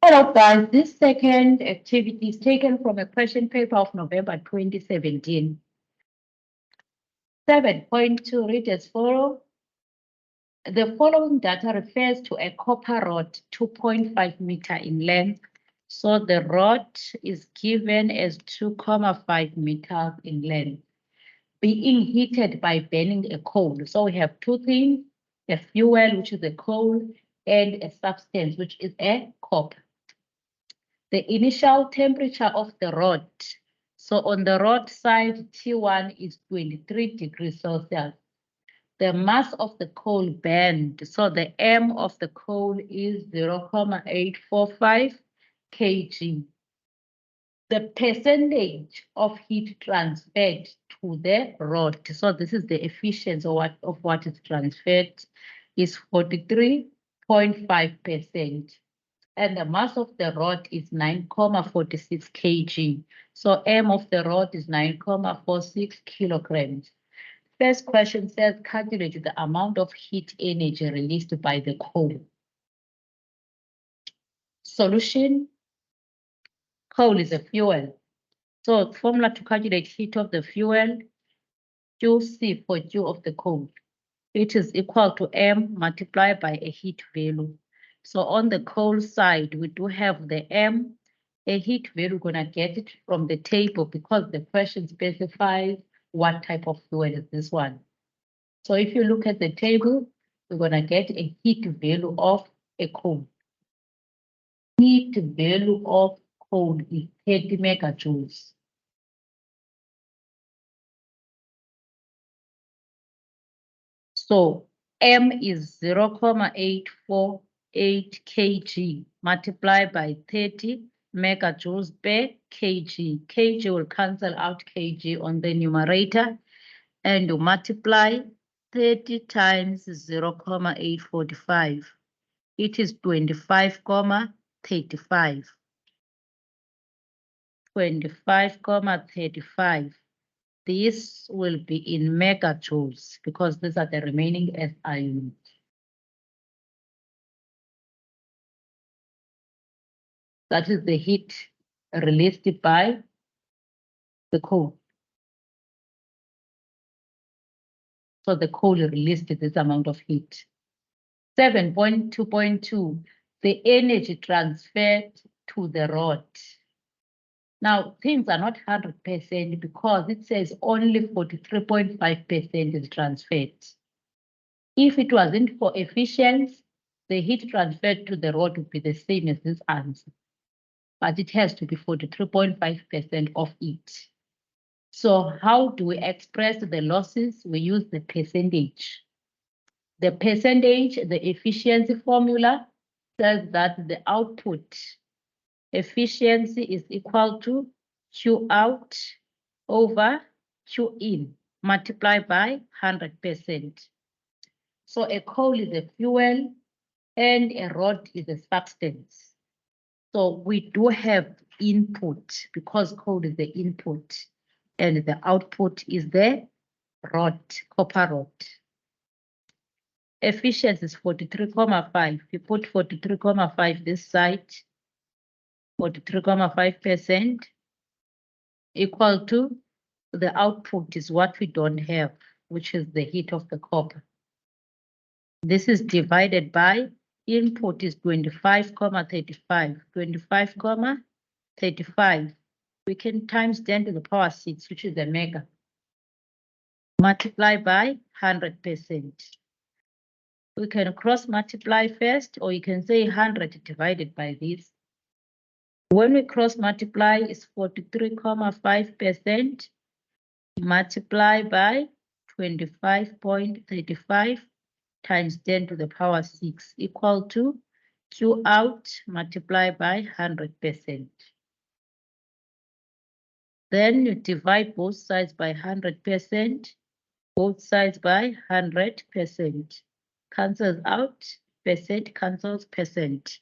Hello guys, this second activity is taken from a question paper of November 2017. 7.2 read as follows. The following data refers to a copper rod 2.5 meter in length. So the rod is given as 2.5 meters in length, being heated by burning a coal. So we have two things, a fuel, which is a coal, and a substance, which is a copper. The initial temperature of the rod. So on the rod side, T1 is 23 degrees Celsius. The mass of the coal burned. So the M of the coal is 0.845 kg. The percentage of heat transferred to the rod. So this is the efficiency of what is transferred is 43.5%. And the mass of the rod is 9.46 kg. So M of the rod is 9.46 kilograms. First question says calculate the amount of heat energy released by the coal. Solution, coal is a fuel. So formula to calculate heat of the fuel, QC for Q of the coal. It is equal to M multiplied by a heat value. So on the coal side, we do have the M, a heat value. We're gonna get it from the table because the question specifies what type of fuel is this one. So if you look at the table, we're gonna get a heat value of a coal. Heat value of coal is 30 megajoules. So M is 0.848 kg multiplied by 30 megajoules per kg. Kg will cancel out kg on the numerator and you multiply 30 times 0.845. It is 25.35. 25.35. This will be in megajoules because these are the remaining SI units. That is the heat released by the coal. So the coal released this amount of heat. 7.2.2, the energy transferred to the rod. Now, things are not 100% because it says only 43.5% is transferred. If it wasn't for efficiency, the heat transferred to the rod would be the same as this answer. But it has to be 43.5% of it. So how do we express the losses? We use the percentage. The percentage, the efficiency formula says that the output efficiency is equal to Q out over Q in multiplied by 100%. So a coal is a fuel and a rod is a substance. So we do have input because coal is the input and the output is the rod, copper rod. Efficiency is 43.5. You put 43.5 this side, 43.5% equal to the output is what we don't have, which is the heat of the copper. This is divided by input is 25.35. 25.35. We can times 10 to the power 6, which is the mega. Multiply by 100%. We can cross multiply first, or you can say 100 divided by this. When we cross multiply, it's 43.5% multiply by 25.35 times 10 to the power 6 equal to Q out multiply by 100%. Then you divide both sides by 100%, both sides by 100%. Cancels out, percent cancels percent.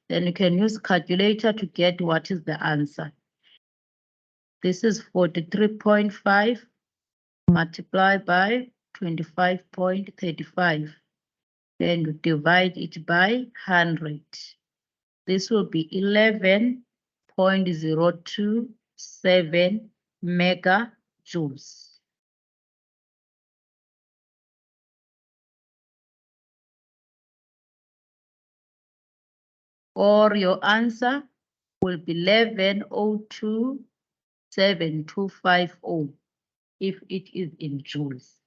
Then you can use calculator to get what is the answer. This is 43.5 multiplied by 25.35. Then you divide it by 100. this will be 11.027 megajoules. Or your answer will be 1102.7250 if it is in joules.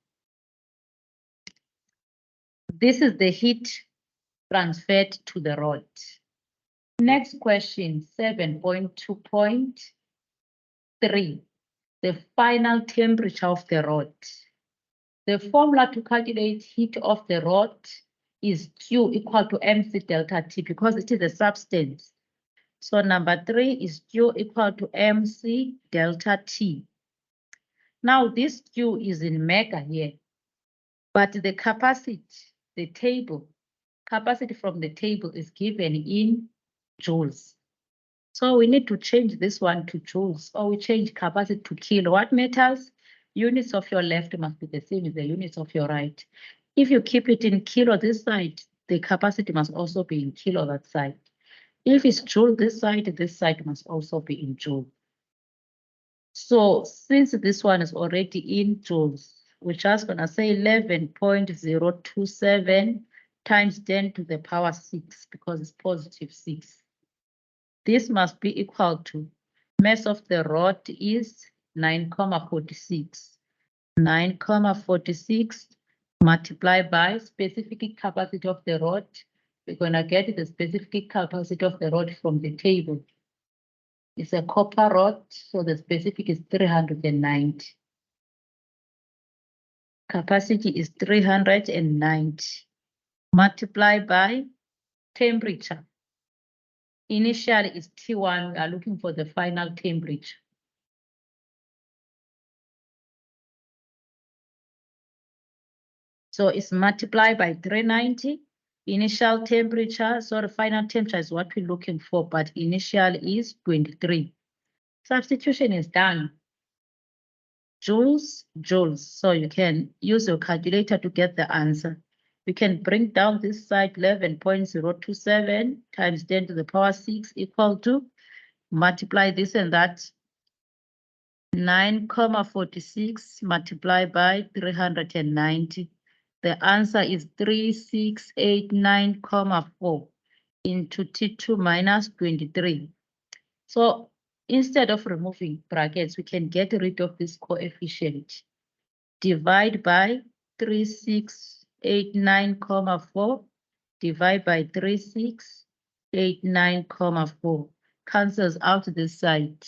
This is the heat transferred to the rod. Next question, 7.2.3, the final temperature of the rod. The formula to calculate heat of the rod is Q equal to mc delta T because it is a substance. So number 3 is Q equal to mc delta T. Now this Q is in mega here, but the capacity, the table, capacity from the table is given in joules. So we need to change this one to joules, or we change capacity to kilo. What matters? Units of your left must be the same as the units of your right. If you keep it in kilo this side, the capacity must also be in kilo that side. If it's joule this side must also be in joule. So since this one is already in joules, we're just gonna say 11.027 times 10 to the power 6 because it's positive 6. This must be equal to mass of the rod is 9,46. 9,46 multiplied by specific capacity of the rod. We're gonna get the specific capacity of the rod from the table. It's a copper rod, so the specific is 390. Capacity is 390 multiplied by temperature. Initially is T1, we are looking for the final temperature. So it's multiplied by 390. Initial temperature, so the final temperature is what we're looking for, but initial is 23. Substitution is done. Joules, joules. So you can use your calculator to get the answer. You can bring down this side 11.027 times 10 to the power 6 equal to, multiply this and that, 9,46 multiplied by 390. The answer is 3689,4 into T2 minus 23. So instead of removing brackets, we can get rid of this coefficient. Divide by 3689,4 divide by 3689,4 cancels out this side.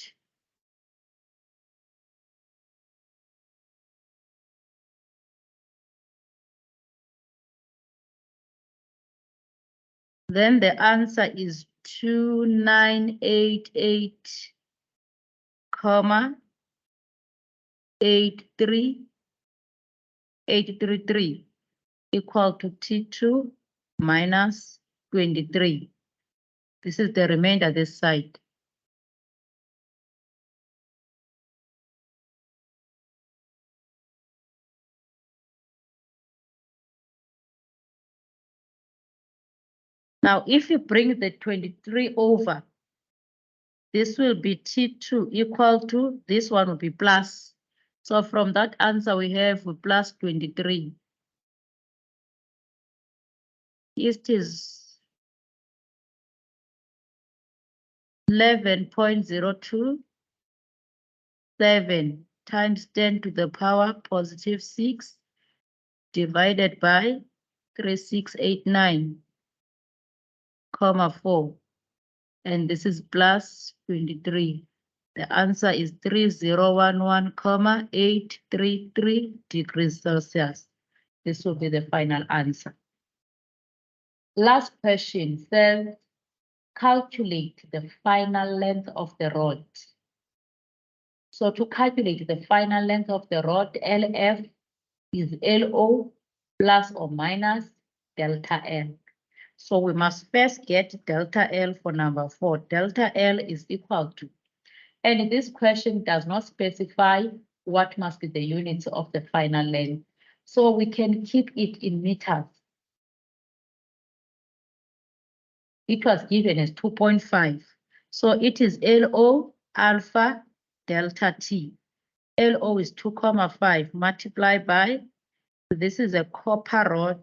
Then the answer is 2988,833 equal to T2 minus 23. This is the remainder this side. Now, if you bring the 23 over, this will be T2 equal to, this one will be plus. So from that answer, we have plus 23. It is 11.027 times 10 to the power positive 6 divided by 3689,4. And this is plus 23. The answer is 3011,833 degrees Celsius. This will be the final answer. Last question says, calculate the final length of the rod. So to calculate the final length of the rod, LF is LO plus or minus delta L. So we must first get delta L for number 4. Delta L is equal to, and this question does not specify what must be the units of the final length. So we can keep it in meters. it was given as 2.5. So it is LO alpha delta T. LO is 2,5 multiplied by, this is a copper rod.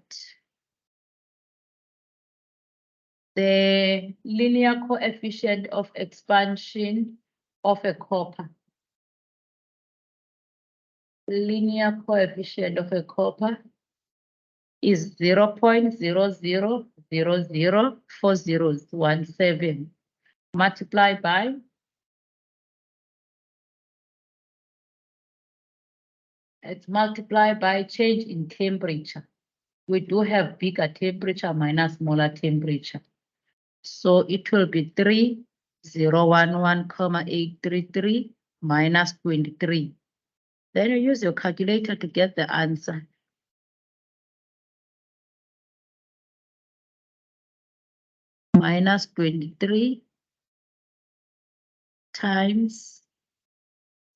The linear coefficient of expansion of a copper. Linear coefficient of a copper is 0.00004017 multiplied by it's multiplied by change in temperature. We do have bigger temperature minus smaller temperature. So it will be 3011,833 minus 23. Then you use your calculator to get the answer. Minus 23 times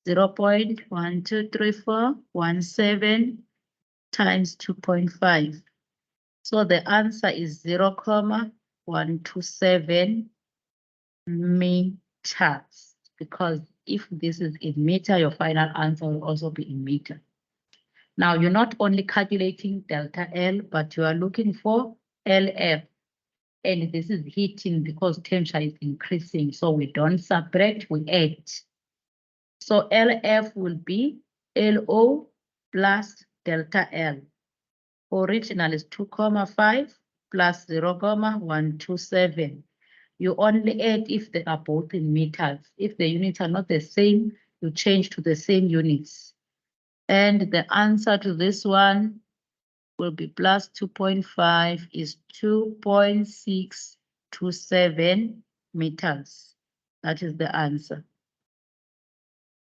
0.123417 times 2.5. So the answer is 0,127 meters, because if this is in meter, your final answer will also be in meter. Now you're not only calculating delta L, but you are looking for LF. And this is heating because temperature is increasing. So we don't subtract, we add. So LF will be LO plus delta L. Original is 2,5 plus 0,127. You only add if they are both in meters. If the units are not the same, you change to the same units. And the answer to this one will be plus 2.5 is 2.627 meters. That is the answer.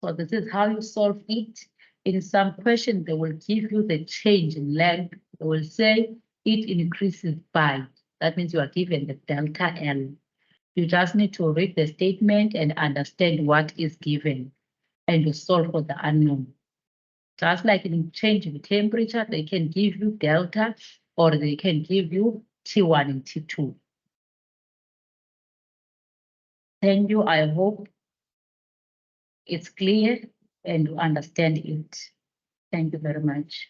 So this is how you solve it. In some questions, they will give you the change in length. They will say it increases by. That means you are given the delta L. You just need to read the statement and understand what is given, and you solve for the unknown. Just like in changing temperature, they can give you delta, or they can give you T1 and T2. Thank you. I hope it's clear and you understand it. Thank you very much.